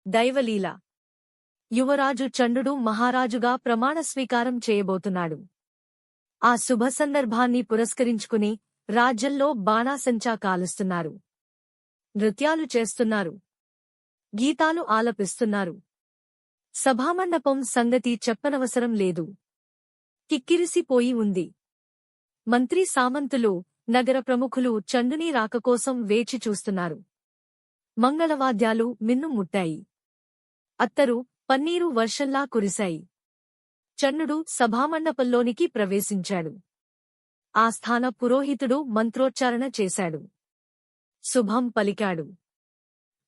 దైవలీల. యువరాజు చండుడు మహారాజుగా ప్రమాణ స్వీకారం చేయబోతున్నాడు. ఆ శుభ సందర్భాన్ని పురస్కరించుకుని రాజ్యంలో బాణాసంచా కాలుస్తున్నారు. నృత్యాలు చేస్తున్నారు. గీతాలు ఆలపిస్తున్నారు. సభామండపం సంగతి చెప్పనవసరం లేదు. కిక్కిరిసిపోయి ఉంది. మంత్రి సామంతులు, నగర ప్రముఖులు చండుని రాకకోసం వేచి చూస్తున్నారు. మంగళవాద్యాలు మిన్నుముట్టాయి. అత్తరు, పన్నీరు వర్షంలా కురిశాయి. చండుడు సభామండపంలోనికి ప్రవేశించాడు. ఆస్థాన పురోహితుడు మంత్రోచ్చారణ చేశాడు. శుభం పలికాడు.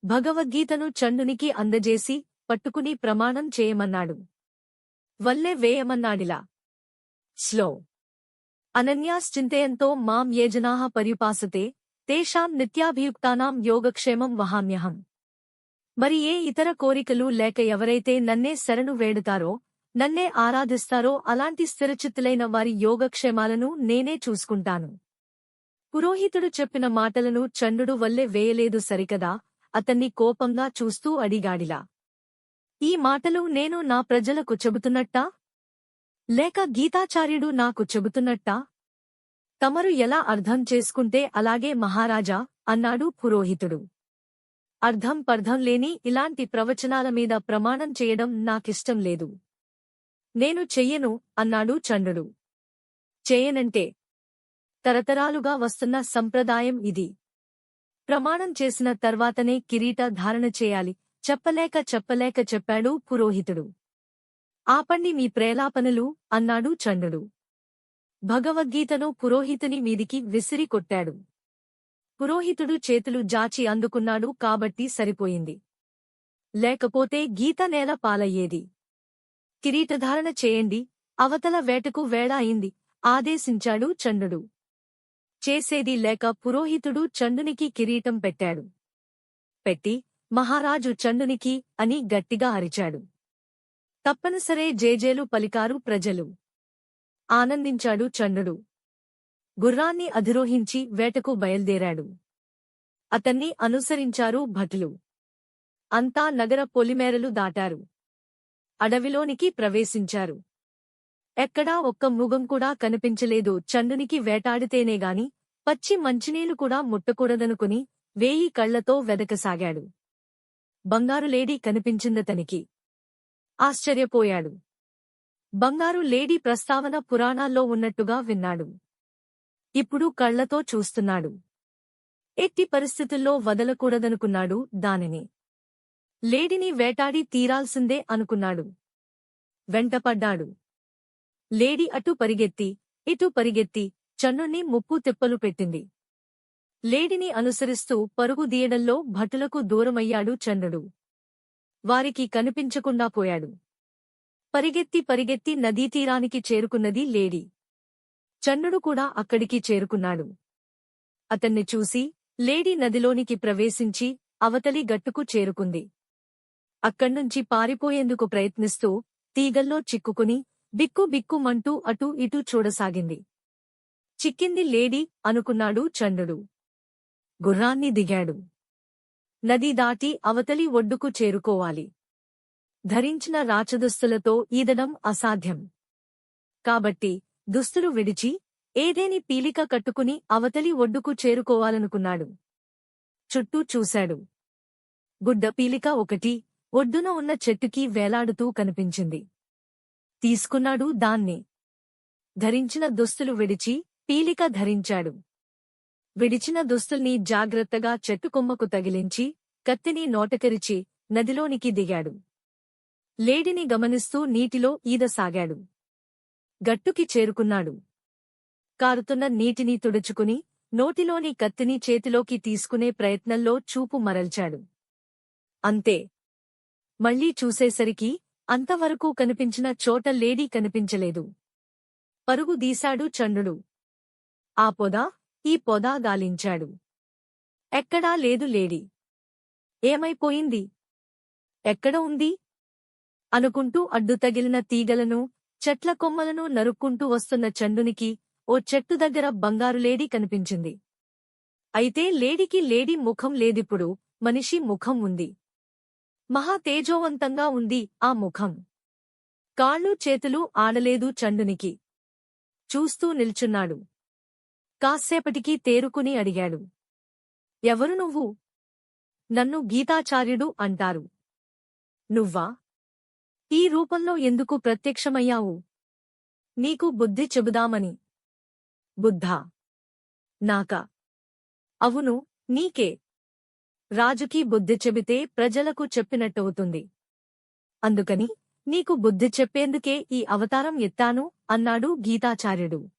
భగవద్గీతను చండునికి అందజేసి పట్టుకుని ప్రమాణం చేయమన్నాడు. వల్లె వేయమన్నాడిలా. శ్లో అనన్యాశ్చింతయంతో మాం ఏ జనాః పర్యుపాసతే తేషాం నిత్యాభియుక్తానాం యోగక్షేమం వహామ్యహం. మరి ఏ ఇతర కోరికలు లేక ఎవరైతే నన్నే శరణు వేడుతారో, నన్నే ఆరాధిస్తారో అలాంటి స్థిరచిత్తులైన వారి యోగక్షేమాలను నేనే చూసుకుంటాను. పురోహితుడు చెప్పిన మాటలను చండుడు వల్లె వేయలేదు సరికదా, అతన్ని కోపంగా చూస్తూ అడిగాడిలా. ఈ మాటలు నేను నా ప్రజలకు చెబుతున్నట్టా? లేక గీతాచార్యుడు నాకు చెబుతున్నట్టా? తమరు ఎలా అర్థం చేసుకుంటే అలాగే మహారాజా, అన్నాడు పురోహితుడు. అర్థం పర్థం లేని ఇలాంటి ప్రవచనాల మీద ప్రమాణం చేయడం నాకిష్టం లేదు. నేను చెయ్యను, అన్నాడు చండుడు. చేయనంటే? తరతరాలుగా వస్తున్న సంప్రదాయం ఇది. ప్రమాణం చేసిన తర్వాతనే కిరీట ధారణ చేయాలి. చెప్పలేక చెప్పాడు పురోహితుడు. ఆపండి మీ ప్రేలాపనలు, అన్నాడు చండుడు. భగవద్గీతను పురోహితుని మీదికి విసిరి కొట్టాడు. పురోహితుడు చేతులు జాచి అందుకున్నాడు కాబట్టి సరిపోయింది. లేకపోతే గీత నేల పాలయ్యేది. కిరీటధారణ చేయండి, అవతల వేటకు వేళ అయింది, ఆదేశించాడు చండుడు. చేసేది లేక పురోహితుడు చండునికి కిరీటం పెట్టాడు. పెట్టి, మహారాజు చండునికి అని గట్టిగా అరిచాడు. తప్పనిసరే జేజేలు పలికారు ప్రజలు. ఆనందించాడు చండుడు. గుర్రాన్ని అధిరోహించి వేటకు బయల్దేరాడు. అతన్ని అనుసరించారు భటులు. అంతా నగర పొలిమేరలు దాటారు. అడవిలోనికి ప్రవేశించారు. ఎక్కడా ఒక్క మృగం కూడా కనిపించలేదు. చండునికి వేటాడితేనేగాని పచ్చి మంచినీళ్లు కూడా ముట్టకూడదనుకుని 1000 కళ్లతో వెదకసాగాడు. బంగారు లేడీ కనిపించిందతనికి. ఆశ్చర్యపోయాడు. బంగారు లేడీ ప్రస్తావన పురాణాల్లో ఉన్నట్టుగా విన్నాడు. ఇప్పుడు కళ్లతో చూస్తున్నాడు. ఎట్టి పరిస్థితుల్లో వదలకూడదనుకున్నాడు దానిని. లేడీని వేటాడి తీరాల్సిందే అనుకున్నాడు. వెంటపడ్డాడు. లేడీ అటు పరిగెత్తి, ఇటు పరిగెత్తి చండుణ్ణి ముప్పు తిప్పలు పెట్టింది. లేడీని అనుసరిస్తూ పరుగు దీయడంలో భటులకు దూరమయ్యాడు చండుడు. వారికి కనిపించకుండా పోయాడు. పరిగెత్తి నదీతీరానికి చేరుకున్నది లేడీ. చండుడు కూడా అక్కడికి చేరుకున్నాడు. అతన్ని చూసి లేడీ నదిలోనికి ప్రవేశించి అవతలి గట్టుకు చేరుకుంది. అక్కడ్నుంచి పారిపోయేందుకు ప్రయత్నిస్తూ తీగల్లో చిక్కుకుని బిక్కుబిక్కుమంటూ అటూ ఇటూ చూడసాగింది. చిక్కింది లేడీ అనుకున్నాడు చండుడు. గుర్రాన్ని దిగాడు. నది దాటి అవతలి ఒడ్డుకు చేరుకోవాలి. ధరించిన రాచదుస్తులతో ఈదడం అసాధ్యం. కాబట్టి దుస్తులు విడిచి ఏదేని పీలిక కట్టుకుని అవతలి ఒడ్డుకు చేరుకోవాలనుకున్నాడు. చుట్టూ చూశాడు. గుడ్డ పీలిక ఒకటి ఒడ్డున ఉన్న చెట్టుకి వేలాడుతూ కనిపించింది. తీసుకున్నాడు దాన్ని. ధరించిన దుస్తులు విడిచి పీలిక ధరించాడు. విడిచిన దుస్తుల్ని జాగ్రత్తగా చెట్టుకొమ్మకు తగిలించి కత్తిని నోటకరిచి నదిలోనికి దిగాడు. లేడీని గమనిస్తూ నీటిలో ఈదసాగాడు. గట్టుకి చేరుకున్నాడు. కారుతున్న నీటిని తుడుచుకుని నోటిలోని కత్తిని చేతిలోకి తీసుకునే ప్రయత్నంలో చూపు మరల్చాడు. అంతే. మళ్లీ చూసేసరికి అంతవరకు కనిపించిన చోట లేడీ కనిపించలేదు. పరుగు దీశాడు చండుడు. ఆ పొద, ఈ పొద గాలించాడు. ఎక్కడా లేదు లేడీ. ఏమైపోయింది? ఎక్కడ ఉంది? అనుకుంటూ అడ్డు తగిలిన తీగలను, చెట్ల కొమ్మలను నరుక్కుంటూ వస్తున్న చండునికి ఓ చెట్టు దగ్గర బంగారు లేడీ కనిపించింది. అయితే లేడీకి లేడీ ముఖం లేదిప్పుడు, మనిషి ముఖం ఉంది. మహా తేజోవంతంగా ఉంది ఆ ముఖం. కాళ్ళు చేతులు ఆడలేదు చండునికి. చూస్తూ నిల్చున్నాడు. కాస్సేపటికి తేరుకుని అడిగాడు. ఎవరు నువ్వు? నన్ను గీతాచార్యుడు అంటారు. నువ్వా? ఈ రూపంలో ఎందుకు ప్రత్యక్షమయ్యావు? నీకు బుద్ధి చెబుదామని. బుద్ధా? నాకా? అవును, నీకే. రాజుకి బుద్ధి చెబితే ప్రజలకు చెప్పినట్టవుతుంది. అందుకని నీకు బుద్ధి చెప్పేందుకే ఈ అవతారం ఎత్తాను అన్నాడు గీతాచార్యుడు.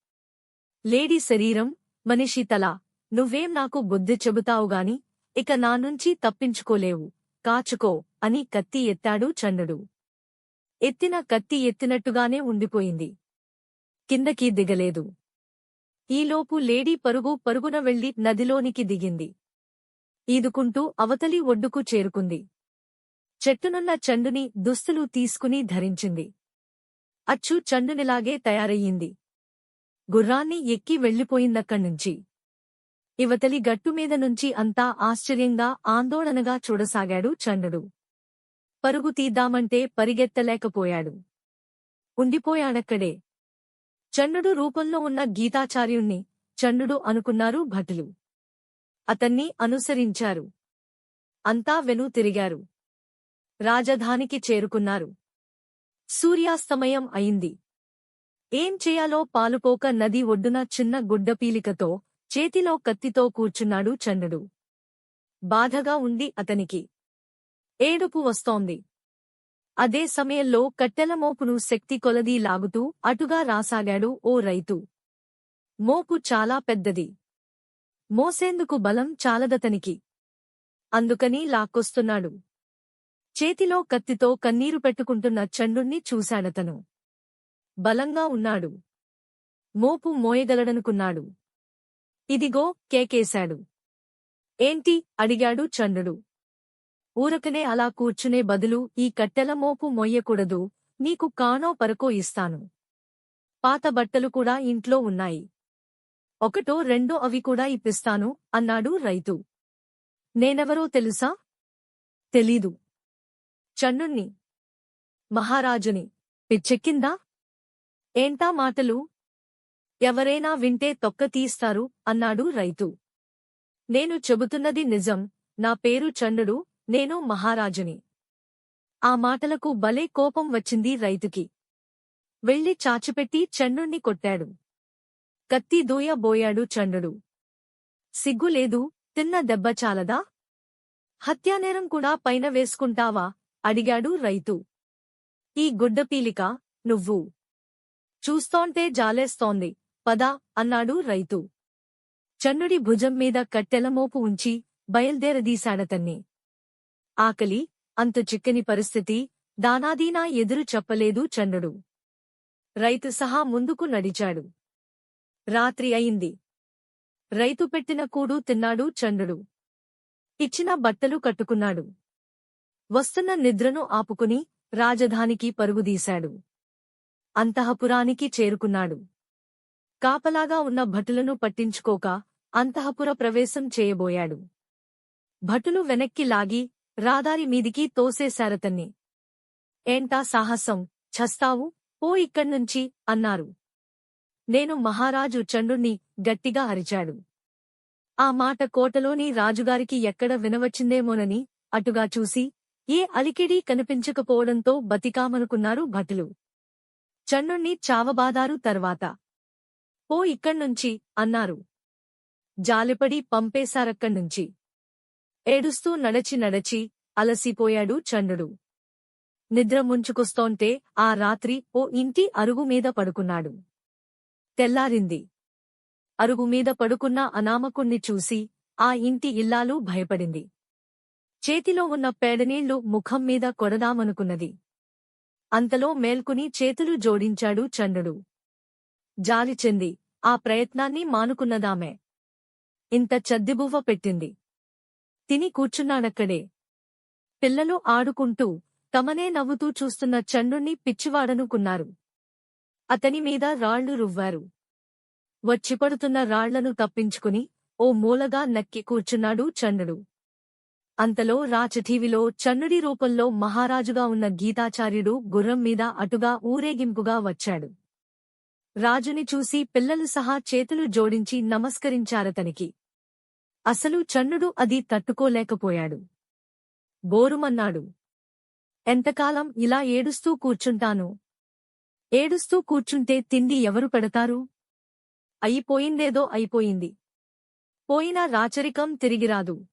లేడీ శరీరం, మనిషి తల, నువ్వేం నాకు బుద్ధి చెబుతావుగాని ఇక నానుంచి తప్పించుకోలేవు, కాచుకో అని కత్తి ఎత్తాడు చండుడు. ఎత్తిన కత్తి ఎత్తినట్టుగానే ఉండిపోయింది. కిందకి దిగలేదు. ఈలోపు లేడీ పరుగున వెళ్లి నదిలోనికి దిగింది. ఈదుకుంటూ అవతలి ఒడ్డుకు చేరుకుంది. చెట్టునున్న చండుని దుస్తులు తీసుకుని ధరించింది. అచ్చు చండునిలాగే తయారయ్యింది. గుర్రాన్ని ఎక్కి వెళ్లిపోయిందక్కడ్నుంచి. ఇవతలి గట్టుమీద నుంచి అంతా ఆశ్చర్యంగా ఆందోళనగా చూడసాగాడు చండుడు. పరుగు తీద్దామంటే పరిగెత్తలేకపోయాడు. ఉండిపోయాడక్కడే. చండుడు రూపంలో ఉన్న గీతాచార్యుణ్ణి చండుడు అనుకున్నారు భటులు. అతన్ని అనుసరించారు. అంతా వెనుతిరిగారు. రాజధానికి చేరుకున్నారు. సూర్యాస్తమయం అయింది. ఏం చేయాలో పాలుపోక నది ఒడ్డున చిన్న గుడ్డపీలికతో చేతిలో కత్తితో కూర్చున్నాడు చండుడు. బాధగా ఉంది అతనికి. ఏడుపు వస్తోంది. అదే సమయంలో కట్టెల మోపును శక్తి కొలదీ లాగుతూ అటుగా రాసాగాడు ఓ రైతు. మోపు చాలా పెద్దది. మోసేందుకు బలం చాలదతనికి. అందుకని లాక్కొస్తున్నాడు. చేతిలో కత్తితో కన్నీరు పెట్టుకుంటున్న చండుణ్ణి చూశాడతను. బలంగా ఉన్నాడు. మోపు మోయగలడనుకున్నాడు. ఇదిగో కేకేశాడు. ఏంటి? అడిగాడు చండుడు. ఊరకనే అలా కూర్చునే బదులు ఈ కట్టెల మోపు మొయ్యకూడదు, నీకు కానో పరకో ఇస్తాను. పాత బట్టలు కూడా ఇంట్లో ఉన్నాయి. ఒకటో రెండో అవి కూడా ఇప్పిస్తాను అన్నాడు రైతు. నేనెవరో తెలుసా? తెలీదు. చండుణ్ణి. మహారాజుని. పిచ్చెక్కిందా? ఏంటా మాటలు? ఎవరైనా వింటే తొక్క తీస్తారు అన్నాడు రైతు. నేను చెబుతున్నది నిజం. నా పేరు చండుడు, నేను మహారాజుని. ఆ మాటలకు భలే కోపం వచ్చింది రైతుకి. వెళ్లి చాచిపెట్టి చండుణ్ణి కొట్టాడు. కత్తి దూయబోయాడు చండుడు. సిగ్గులేదు, తిన్న దెబ్బ చాలదా? హత్యానేరం కూడా పైన వేసుకుంటావా? అడిగాడు రైతు. ఈ గుడ్డపీలిక, నువ్వు. చూస్తోంటే జాలేస్తోంది, పద అన్నాడు రైతు. చండుడి భుజం మీద కట్టెలమోపు ఉంచి బయల్దేరదీశాడతన్ని. ఆకలి, అంతు చిక్కని పరిస్థితి, దానాదీనా ఎదురు చెప్పలేదు చండుడు. రైతు సహా ముందుకు నడిచాడు. రాత్రి అయింది. రైతు పెట్టిన కూడు తిన్నాడు చండుడు. ఇచ్చిన బట్టలు కట్టుకున్నాడు. వస్తున్న నిద్రను ఆపుకుని రాజధానికి పరుగుదీశాడు. అంతఃపురానికి చేరుకున్నాడు. కాపలాగా ఉన్న భటులను పట్టించుకోక అంతఃపుర ప్రవేశం చేయబోయాడు. భటులు వెనక్కి లాగి రాదారి మీదికి తోసేశారతన్ని. ఏంటా సాహసం? చస్తావు, పో ఇక్కడ్నుంచి అన్నారు. నేను మహారాజు చండుణ్ణి గట్టిగా అరిచాడు. ఆ మాట కోటలోని రాజుగారికి ఎక్కడ వినవచ్చిందేమోనని అటుగా చూసి ఏ అలికిడీ కనిపించకపోవడంతో బతికామనుకున్నారు భటులు. చండుణ్ణి చావబాదారు తర్వాత. పో ఇక్కడ్నుంచి అన్నారు. జాలిపడి పంపేశారక్కడ్నుంచి. ఏడుస్తూ నడచి అలసిపోయాడు చండుడు. నిద్ర ముంచుకొస్తోంటే ఆ రాత్రి ఓ ఇంటి అరుగుమీద పడుకున్నాడు. తెల్లారింది. అరుగుమీద పడుకున్న అనామకుణ్ణి చూసి ఆ ఇంటి ఇల్లాలు భయపడింది. చేతిలో ఉన్న పేడనీళ్లు ముఖం మీద కొడదామనుకున్నది. అంతలో మేల్కుని చేతులు జోడించాడు చండుడు. జాలిచెంది ఆ ప్రయత్నాన్ని మానుకున్నదామె. ఇంత చద్దిబువ్వ పెట్టింది. తిని కూర్చున్నాడక్కడే. పిల్లలు ఆడుకుంటూ తమనే నవ్వుతూ చూస్తున్న చండుణ్ణి పిచ్చివాడనుకున్నారు. అతని మీద రాళ్లు రువ్వారు. వచ్చిపడుతున్న రాళ్లను తప్పించుకుని ఓ మూలగా నక్కి కూర్చున్నాడు చండుడు. అంతలో రాచఠీవిలో చన్నుడి రూపంలో మహారాజుగా ఉన్న గీతాచార్యుడు గుర్రం మీద అటుగా ఊరేగింపుగా వచ్చాడు. రాజుని చూసి పిల్లలు సహా చేతులు జోడించి నమస్కరించారతనికి. అసలు చన్నుడు అది తట్టుకోలేకపోయాడు. బోరుమన్నాడు. ఎంతకాలం ఇలా ఏడుస్తూ కూర్చుంటాను? ఏడుస్తూ కూర్చుంటే తిండి ఎవరు పెడతారు? అయిపోయిందేదో అయిపోయింది. పోయిన రాచరికం తిరిగిరాదు.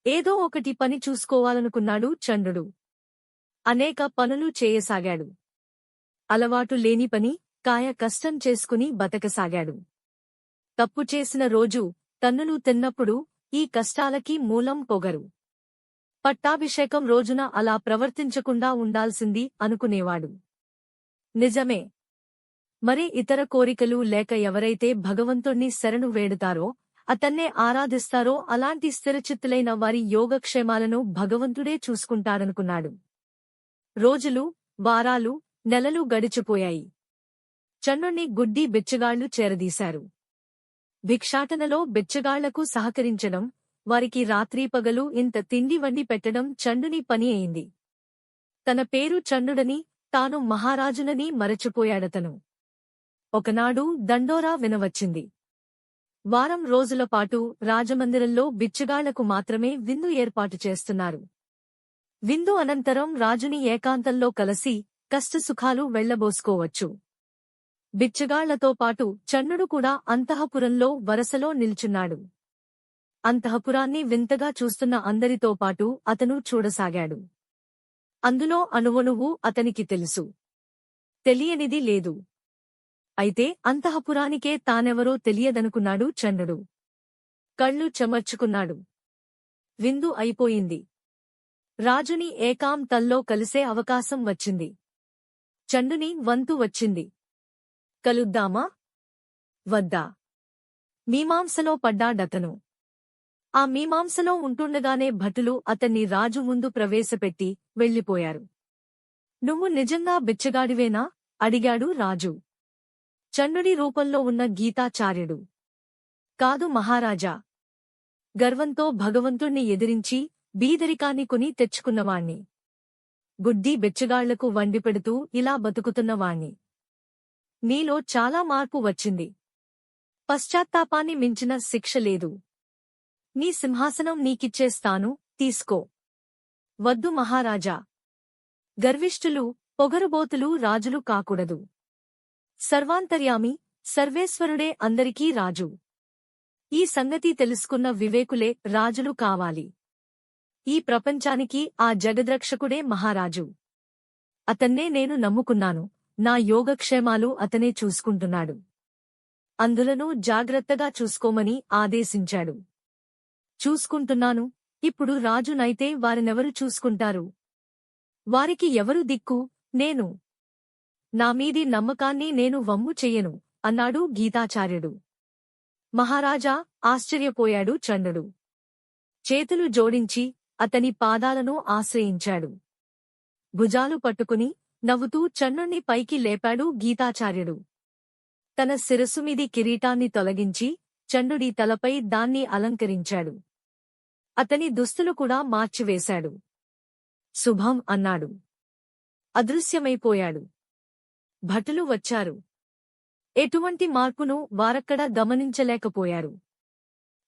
ఏదో ఒకటి పని చూసుకోవాలనుకున్నాడు చంద్రుడు. అనేక పనులు చేయసాగాడు. అలవాటు లేని పని, కాయ కష్టం చేసుకుని బతకసాగాడు. తప్పు చేసిన రోజు, తన్నులు తిన్నప్పుడు ఈ కష్టాలకి మూలం పొగరు. పట్టాభిషేకం రోజున అలా ప్రవర్తించకుండా ఉండాల్సింది అనుకునేవాడు. నిజమే. మరే ఇతర కోరికలు లేక ఎవరైతే భగవంతుణ్ణి శరణు వేడుతారో, అతన్నే ఆరాధిస్తారో అలాంటి స్థిరచిత్తులైన వారి యోగక్షేమాలను భగవంతుడే చూసుకుంటాడనుకున్నాడు. రోజులు, వారాలు, నెలలు గడిచిపోయాయి. చన్నుణ్ణి గుడ్డి బిచ్చగాళ్లు చేరదీశారు. భిక్షాటనలో బిచ్చగాళ్లకు సహకరించడం, వారికి రాత్రీపగలు ఇంత తిండి వండి పెట్టడం చండుని పని అయింది. తన పేరు చండుడని, తాను మహారాజునని మరచిపోయాడతను. ఒకనాడు దండోరా వినవచ్చింది. వారం రోజులపాటు రాజమందిరంలో బిచ్చగాళ్లకు మాత్రమే విందు ఏర్పాటు చేస్తున్నారు. విందు అనంతరం రాజుని ఏకాంతంలో కలసి కష్టసుఖాలు వెళ్లబోసుకోవచ్చు. బిచ్చగాళ్లతో పాటు చన్నుడు కూడా అంతఃపురంలో వరసలో నిల్చున్నాడు. అంతఃపురాన్ని వింతగా చూస్తున్న అందరితో పాటు అతను చూడసాగాడు. అందులో అణువణువు అతనికి తెలుసు. తెలియనిది లేదు. అయితే అంతఃపురానికే తానెవరో తెలియదనుకున్నాడు చంద్రుడు. కళ్ళు చెమర్చుకున్నాడు. విందు అయిపోయింది. రాజుని ఏకాంతంలో కలిసే అవకాశం వచ్చింది. చండుని వంతు వచ్చింది. కలుద్దామా? వద్దా? మీమాంసలో పడ్డాడతను. ఆ మీమాంసలో ఉంటుండగానే భటులు అతన్ని రాజు ముందు ప్రవేశపెట్టి వెళ్ళిపోయారు. నువ్వు నిజంగా బిచ్చగాడివేనా? అడిగాడు రాజు. చండుడి రూపంలో ఉన్న గీతాచార్యుడు. కాదు మహారాజా. గర్వంతో భగవంతుణ్ణి ఎదిరించి బీదరికాన్ని కొని తెచ్చుకున్నవాణ్ణి. గుడ్డి బిచ్చగాళ్లకు వండిపెడుతూ ఇలా బతుకుతున్నవాణ్ణి. నీలో చాలా మార్పు వచ్చింది. పశ్చాత్తాపాన్ని మించిన శిక్ష లేదు. నీ సింహాసనం నీకిచ్చేస్తాను, తీసుకో. వద్దు మహారాజా. గర్విష్ఠులు, పొగరుబోతులు రాజులు కాకూడదు. సర్వాంతర్యామి, సర్వేశ్వరుడే అందరికీ రాజు. ఈ సంగతి తెలుసుకున్న వివేకులే రాజులు కావాలి. ఈ ప్రపంచానికి ఆ జగద్రక్షకుడే మహారాజు. అతన్నే నేను నమ్ముకున్నాను. నా యోగక్షేమాలు అతనే చూసుకుంటున్నాడు. అందులను జాగ్రత్తగా చూసుకోమని ఆదేశించాడు. చూసుకుంటున్నాను. ఇప్పుడు రాజునైతే వారినెవరు చూసుకుంటారు? వారికి ఎవరు దిక్కు? నేను. నామీది నమ్మకాన్ని నేను వమ్ము చెయ్యను అన్నాడు గీతాచార్యుడు. మహారాజా, ఆశ్చర్యపోయాడు చండుడు. చేతులు జోడించి అతని పాదాలను ఆశ్రయించాడు. భుజాలు పట్టుకుని నవ్వుతూ చన్నుణ్ణి పైకి లేపాడు గీతాచార్యుడు. తన శిరస్సుమీది కిరీటాన్ని తొలగించి చండుడి తలపై దాన్ని అలంకరించాడు. అతని దుస్తులు కూడా మార్చివేశాడు. శుభం అన్నాడు. అదృశ్యమైపోయాడు. భటులు వచ్చారు. ఎటువంటి మార్పును వారక్కడ గమనించలేకపోయారు.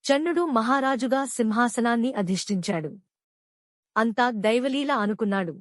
చండుడు మహారాజుగా సింహాసనాన్ని అధిష్ఠించాడు. అంతా దైవలీల అనుకున్నాడు.